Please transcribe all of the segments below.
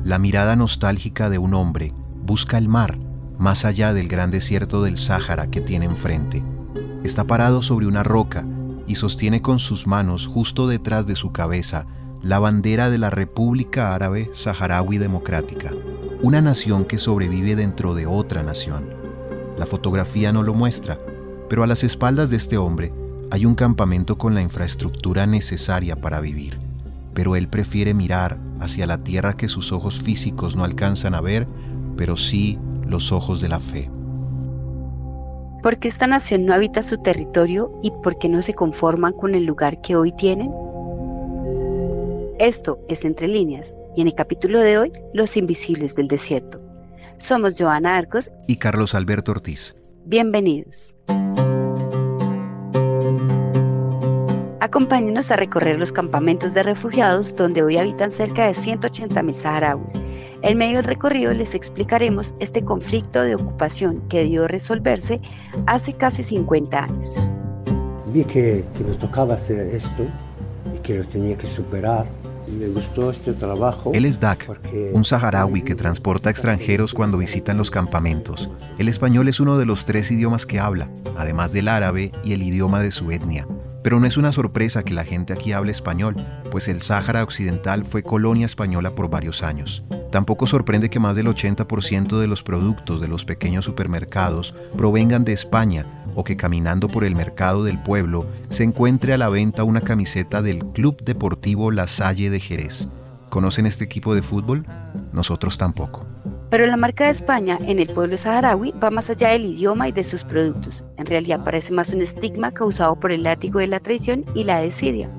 La mirada nostálgica de un hombre busca el mar, más allá del gran desierto del Sáhara que tiene enfrente. Está parado sobre una roca y sostiene con sus manos justo detrás de su cabeza la bandera de la República Árabe Saharaui Democrática, una nación que sobrevive dentro de otra nación. La fotografía no lo muestra, pero a las espaldas de este hombre hay un campamento con la infraestructura necesaria para vivir. Pero él prefiere mirar hacia la tierra que sus ojos físicos no alcanzan a ver, pero sí los ojos de la fe. ¿Por qué esta nación no habita su territorio y por qué no se conforman con el lugar que hoy tienen? Esto es Entre Líneas, y en el capítulo de hoy, Los Invisibles del Desierto. Somos Joana Arcos y Carlos Alberto Ortiz. Bienvenidos. Acompáñenos a recorrer los campamentos de refugiados donde hoy habitan cerca de 180.000 saharauis. En medio del recorrido les explicaremos este conflicto de ocupación que debió resolverse hace casi 50 años. Vi que nos tocaba hacer esto y que lo tenía que superar. Me gustó este trabajo. Él es Dak, un saharaui que transporta extranjeros cuando visitan los campamentos. El español es uno de los 3 idiomas que habla, además del árabe y el idioma de su etnia. Pero no es una sorpresa que la gente aquí hable español, pues el Sáhara Occidental fue colonia española por varios años. Tampoco sorprende que más del 80% de los productos de los pequeños supermercados provengan de España, o que caminando por el mercado del pueblo se encuentre a la venta una camiseta del Club Deportivo La Salle de Jerez. ¿Conocen este equipo de fútbol? Nosotros tampoco. Pero la marca de España en el pueblo saharaui va más allá del idioma y de sus productos. En realidad parece más un estigma causado por el látigo de la traición y la desidia.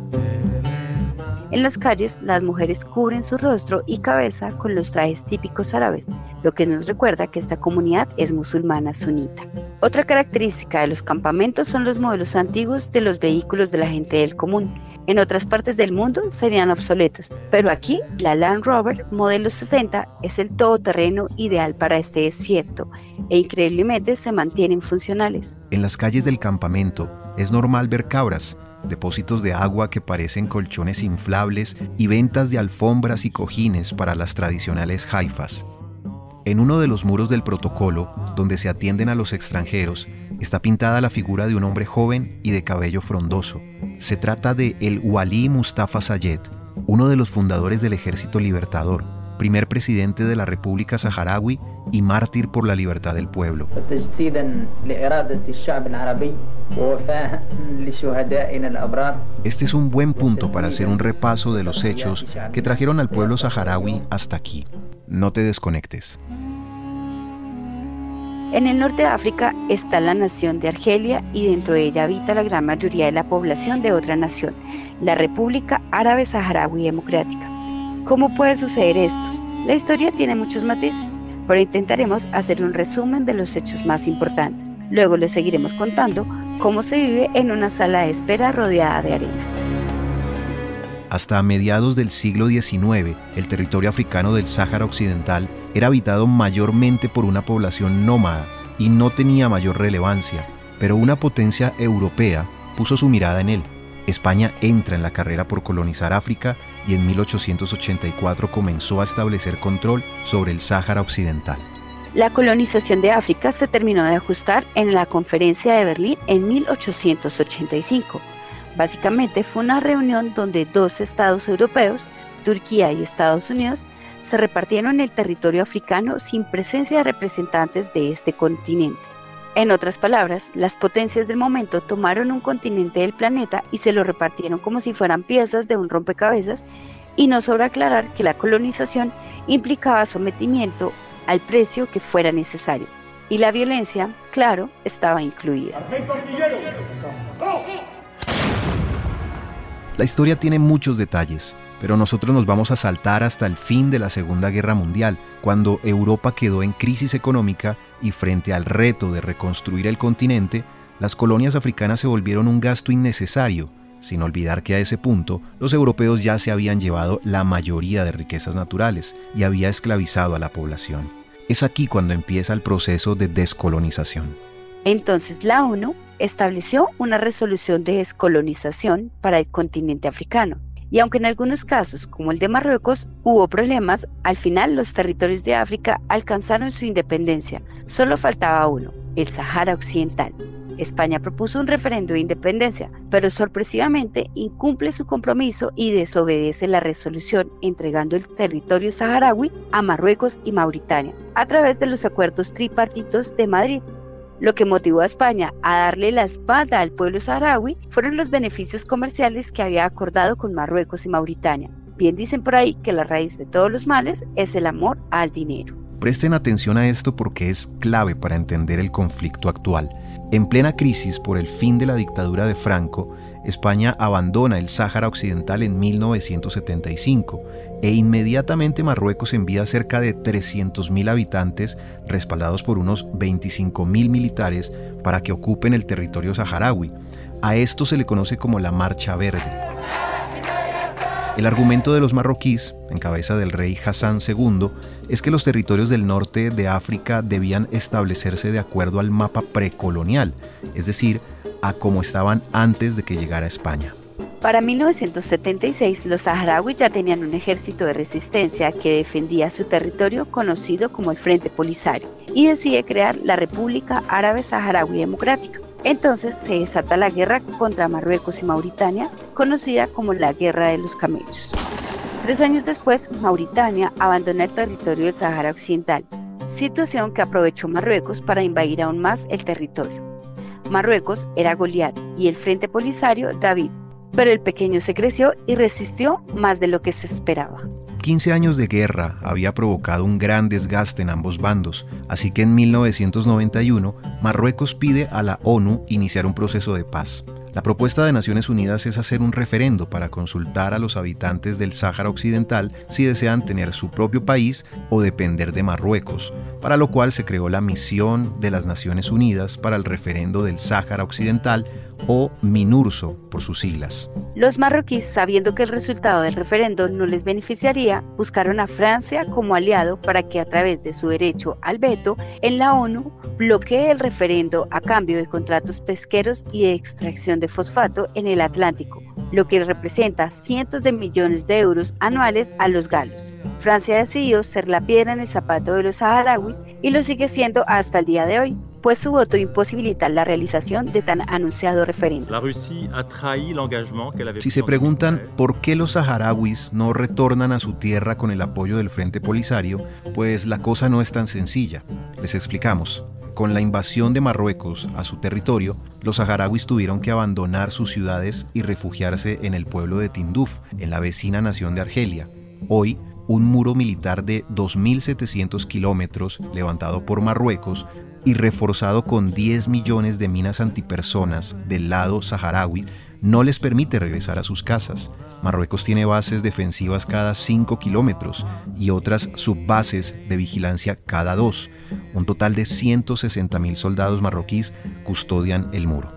En las calles, las mujeres cubren su rostro y cabeza con los trajes típicos árabes, lo que nos recuerda que esta comunidad es musulmana sunita. Otra característica de los campamentos son los modelos antiguos de los vehículos de la gente del común. En otras partes del mundo serían obsoletos, pero aquí la Land Rover modelo 60 es el todoterreno ideal para este desierto e increíblemente se mantienen funcionales. En las calles del campamento es normal ver cabras, depósitos de agua que parecen colchones inflables y ventas de alfombras y cojines para las tradicionales haifas. En uno de los muros del protocolo, donde se atienden a los extranjeros, está pintada la figura de un hombre joven y de cabello frondoso. Se trata de el Wali Mustafa Sayed, uno de los fundadores del Ejército Libertador, primer presidente de la República Saharaui y mártir por la libertad del pueblo. Este es un buen punto para hacer un repaso de los hechos que trajeron al pueblo saharaui hasta aquí. No te desconectes. En el norte de África está la nación de Argelia y dentro de ella habita la gran mayoría de la población de otra nación, la República Árabe Saharaui Democrática. ¿Cómo puede suceder esto? La historia tiene muchos matices, pero intentaremos hacer un resumen de los hechos más importantes. Luego les seguiremos contando cómo se vive en una sala de espera rodeada de arena. Hasta mediados del siglo XIX, el territorio africano del Sáhara Occidental era habitado mayormente por una población nómada y no tenía mayor relevancia, pero una potencia europea puso su mirada en él. España entra en la carrera por colonizar África y en 1884 comenzó a establecer control sobre el Sáhara Occidental. La colonización de África se terminó de ajustar en la Conferencia de Berlín en 1885. Básicamente fue una reunión donde 2 estados europeos, Turquía y Estados Unidos, se repartieron el territorio africano sin presencia de representantes de este continente. En otras palabras, las potencias del momento tomaron un continente del planeta y se lo repartieron como si fueran piezas de un rompecabezas, y no sobra aclarar que la colonización implicaba sometimiento al precio que fuera necesario. Y la violencia, claro, estaba incluida. La historia tiene muchos detalles, pero nosotros nos vamos a saltar hasta el fin de la Segunda Guerra Mundial, cuando Europa quedó en crisis económica y frente al reto de reconstruir el continente, las colonias africanas se volvieron un gasto innecesario, sin olvidar que a ese punto los europeos ya se habían llevado la mayoría de riquezas naturales y había esclavizado a la población. Es aquí cuando empieza el proceso de descolonización. Entonces la ONU estableció una resolución de descolonización para el continente africano. Y aunque en algunos casos, como el de Marruecos, hubo problemas, al final los territorios de África alcanzaron su independencia. Solo faltaba uno, el Sahara Occidental. España propuso un referendo de independencia, pero sorpresivamente incumple su compromiso y desobedece la resolución, entregando el territorio saharaui a Marruecos y Mauritania, a través de los acuerdos tripartitos de Madrid. Lo que motivó a España a darle la espalda al pueblo saharaui fueron los beneficios comerciales que había acordado con Marruecos y Mauritania. Bien dicen por ahí que la raíz de todos los males es el amor al dinero. Presten atención a esto porque es clave para entender el conflicto actual. En plena crisis por el fin de la dictadura de Franco, España abandona el Sáhara Occidental en 1975 e inmediatamente Marruecos envía cerca de 300.000 habitantes respaldados por unos 25.000 militares para que ocupen el territorio saharaui. A esto se le conoce como la Marcha Verde. El argumento de los marroquíes, en cabeza del rey Hassan II, es que los territorios del norte de África debían establecerse de acuerdo al mapa precolonial, es decir, a como estaban antes de que llegara a España. Para 1976, los saharauis ya tenían un ejército de resistencia que defendía su territorio conocido como el Frente Polisario y decide crear la República Árabe Saharaui Democrática. Entonces se desata la guerra contra Marruecos y Mauritania, conocida como la Guerra de los Camellos. 3 años después, Mauritania abandona el territorio del Sahara Occidental, situación que aprovechó Marruecos para invadir aún más el territorio. Marruecos era Goliat y el Frente Polisario David, pero el pequeño se creció y resistió más de lo que se esperaba. 15 años de guerra había provocado un gran desgaste en ambos bandos, así que en 1991 Marruecos pide a la ONU iniciar un proceso de paz. La propuesta de Naciones Unidas es hacer un referendo para consultar a los habitantes del Sáhara Occidental si desean tener su propio país o depender de Marruecos, para lo cual se creó la Misión de las Naciones Unidas para el Referendo del Sáhara Occidental, o MINURSO por sus siglas. Los marroquíes, sabiendo que el resultado del referendo no les beneficiaría, buscaron a Francia como aliado para que a través de su derecho al veto en la ONU bloquee el referendo a cambio de contratos pesqueros y de extracción de fosfato en el Atlántico, lo que representa cientos de millones de euros anuales a los galos. Francia decidió ser la piedra en el zapato de los saharauis y lo sigue siendo hasta el día de hoy, pues su voto imposibilita la realización de tan anunciado referendo. Si se preguntan por qué los saharauis no retornan a su tierra con el apoyo del Frente Polisario, pues la cosa no es tan sencilla. Les explicamos. Con la invasión de Marruecos a su territorio, los saharauis tuvieron que abandonar sus ciudades y refugiarse en el pueblo de Tinduf, en la vecina nación de Argelia. Hoy, un muro militar de 2.700 kilómetros levantado por Marruecos y reforzado con 10 millones de minas antipersonas del lado saharaui no les permite regresar a sus casas. Marruecos tiene bases defensivas cada 5 kilómetros y otras subbases de vigilancia cada 2. Un total de 160.000 soldados marroquíes custodian el muro.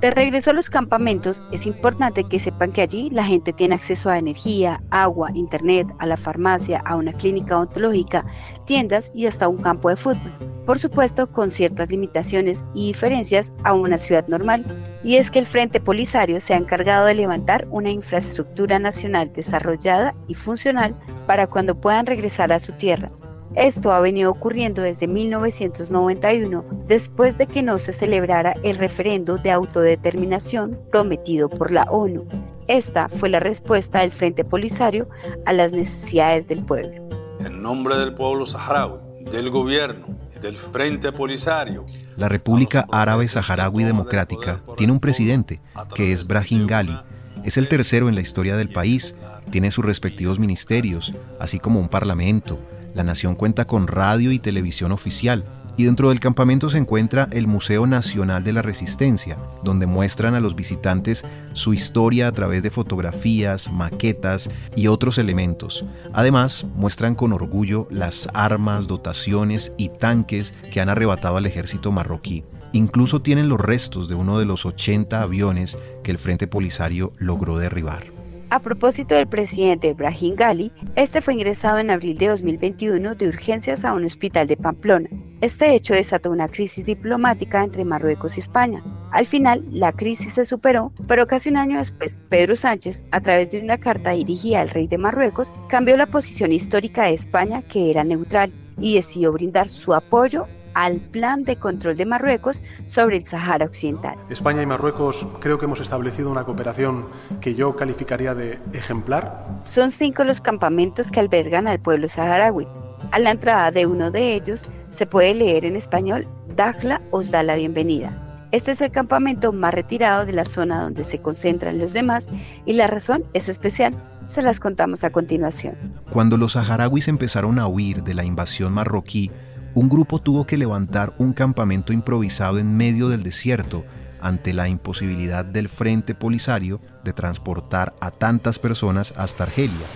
De regreso a los campamentos, es importante que sepan que allí la gente tiene acceso a energía, agua, internet, a la farmacia, a una clínica odontológica, tiendas y hasta un campo de fútbol. Por supuesto, con ciertas limitaciones y diferencias a una ciudad normal. Y es que el Frente Polisario se ha encargado de levantar una infraestructura nacional desarrollada y funcional para cuando puedan regresar a su tierra. Esto ha venido ocurriendo desde 1991, después de que no se celebrara el referendo de autodeterminación prometido por la ONU. Esta fue la respuesta del Frente Polisario a las necesidades del pueblo. En nombre del pueblo saharaui, del gobierno y del Frente Polisario, la República Árabe Saharaui Democrática tiene un presidente, que es Brahim Ghali. Es el tercero en la historia del país, tiene sus respectivos ministerios, así como un parlamento. La nación cuenta con radio y televisión oficial, y dentro del campamento se encuentra el Museo Nacional de la Resistencia, donde muestran a los visitantes su historia a través de fotografías, maquetas y otros elementos. Además, muestran con orgullo las armas, dotaciones y tanques que han arrebatado al ejército marroquí. Incluso tienen los restos de uno de los 80 aviones que el Frente Polisario logró derribar. A propósito del presidente Brahim Ghali, este fue ingresado en abril de 2021 de urgencias a un hospital de Pamplona. Este hecho desató una crisis diplomática entre Marruecos y España. Al final, la crisis se superó, pero casi un año después, Pedro Sánchez, a través de una carta dirigida al rey de Marruecos, cambió la posición histórica de España, que era neutral, y decidió brindar su apoyo al plan de control de Marruecos sobre el Sahara Occidental. España y Marruecos creo que hemos establecido una cooperación que yo calificaría de ejemplar. Son 5 los campamentos que albergan al pueblo saharaui. A la entrada de uno de ellos se puede leer en español: Dakhla os da la bienvenida. Este es el campamento más retirado de la zona donde se concentran los demás y la razón es especial. Se las contamos a continuación. Cuando los saharauis empezaron a huir de la invasión marroquí, un grupo tuvo que levantar un campamento improvisado en medio del desierto ante la imposibilidad del Frente Polisario de transportar a tantas personas hasta Argelia.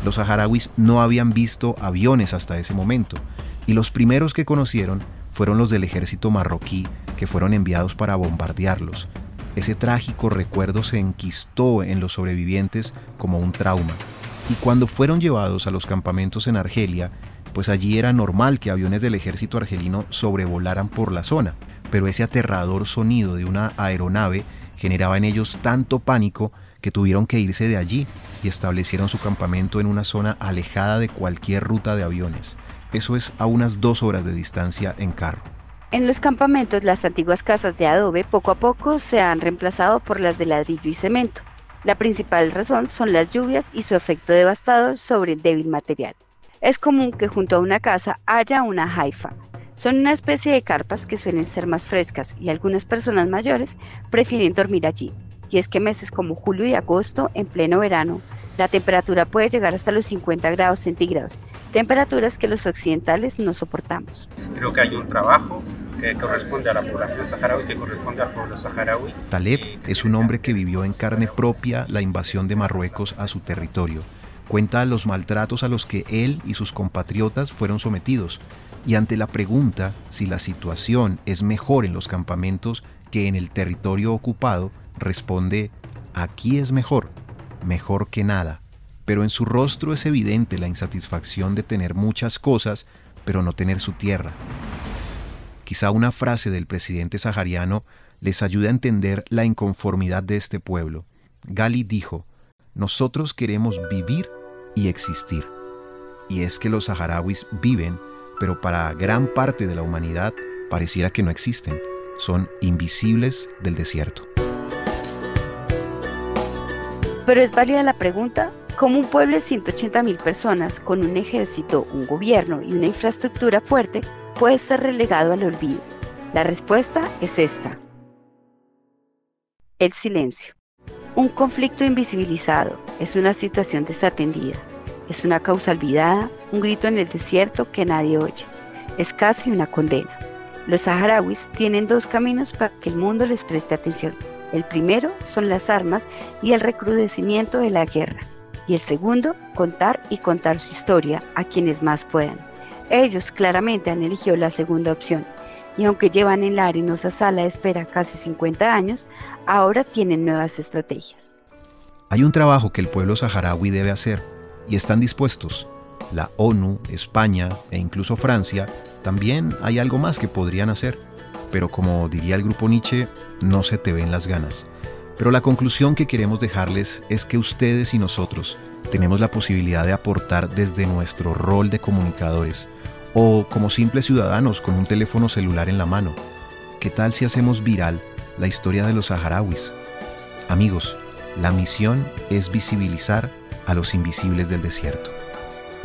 Los saharauis no habían visto aviones hasta ese momento, y los primeros que conocieron fueron los del ejército marroquí, que fueron enviados para bombardearlos. Ese trágico recuerdo se enquistó en los sobrevivientes como un trauma, y cuando fueron llevados a los campamentos en Argelia, pues allí era normal que aviones del ejército argelino sobrevolaran por la zona, pero ese aterrador sonido de una aeronave generaba en ellos tanto pánico que tuvieron que irse de allí y establecieron su campamento en una zona alejada de cualquier ruta de aviones. Eso es a unas 2 horas de distancia en carro. En los campamentos, las antiguas casas de adobe poco a poco se han reemplazado por las de ladrillo y cemento. La principal razón son las lluvias y su efecto devastador sobre el débil material. Es común que junto a una casa haya una haifa. Son una especie de carpas que suelen ser más frescas y algunas personas mayores prefieren dormir allí. Y es que meses como julio y agosto, en pleno verano, la temperatura puede llegar hasta los 50 grados centígrados, temperaturas que los occidentales no soportamos. Creo que hay un trabajo que corresponde a la población saharaui, que corresponde al pueblo saharaui. Taleb es un hombre que vivió en carne propia la invasión de Marruecos a su territorio. Cuenta los maltratos a los que él y sus compatriotas fueron sometidos, y ante la pregunta si la situación es mejor en los campamentos que en el territorio ocupado, responde: aquí es mejor, mejor que nada. Pero en su rostro es evidente la insatisfacción de tener muchas cosas, pero no tener su tierra. Quizá una frase del presidente sahariano les ayude a entender la inconformidad de este pueblo. Ghali dijo: nosotros queremos vivir y existir. Y es que los saharauis viven, pero para gran parte de la humanidad pareciera que no existen. Son invisibles del desierto. Pero es válida la pregunta: ¿cómo un pueblo de 180.000 personas con un ejército, un gobierno y una infraestructura fuerte puede ser relegado al olvido? La respuesta es esta: el silencio. Un conflicto invisibilizado es una situación desatendida, es una causa olvidada, un grito en el desierto que nadie oye. Es casi una condena. Los saharauis tienen 2 caminos para que el mundo les preste atención. El primero son las armas y el recrudecimiento de la guerra. Y el segundo, contar y contar su historia a quienes más puedan. Ellos claramente han elegido la segunda opción. Y aunque llevan en la arenosa sala de espera casi 50 años, ahora tienen nuevas estrategias. Hay un trabajo que el pueblo saharaui debe hacer, y están dispuestos. La ONU, España e incluso Francia también hay algo más que podrían hacer. Pero como diría el grupo Nietzsche, no se te ven las ganas. Pero la conclusión que queremos dejarles es que ustedes y nosotros tenemos la posibilidad de aportar desde nuestro rol de comunicadores, o como simples ciudadanos con un teléfono celular en la mano. ¿Qué tal si hacemos viral la historia de los saharauis? Amigos, la misión es visibilizar a los invisibles del desierto.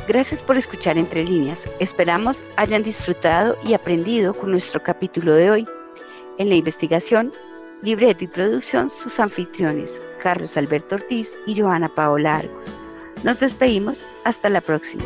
Gracias por escuchar Entre Líneas. Esperamos hayan disfrutado y aprendido con nuestro capítulo de hoy. En la investigación, libreto y producción, sus anfitriones, Carlos Alberto Ortiz y Johanna Paola Argos. Nos despedimos, hasta la próxima.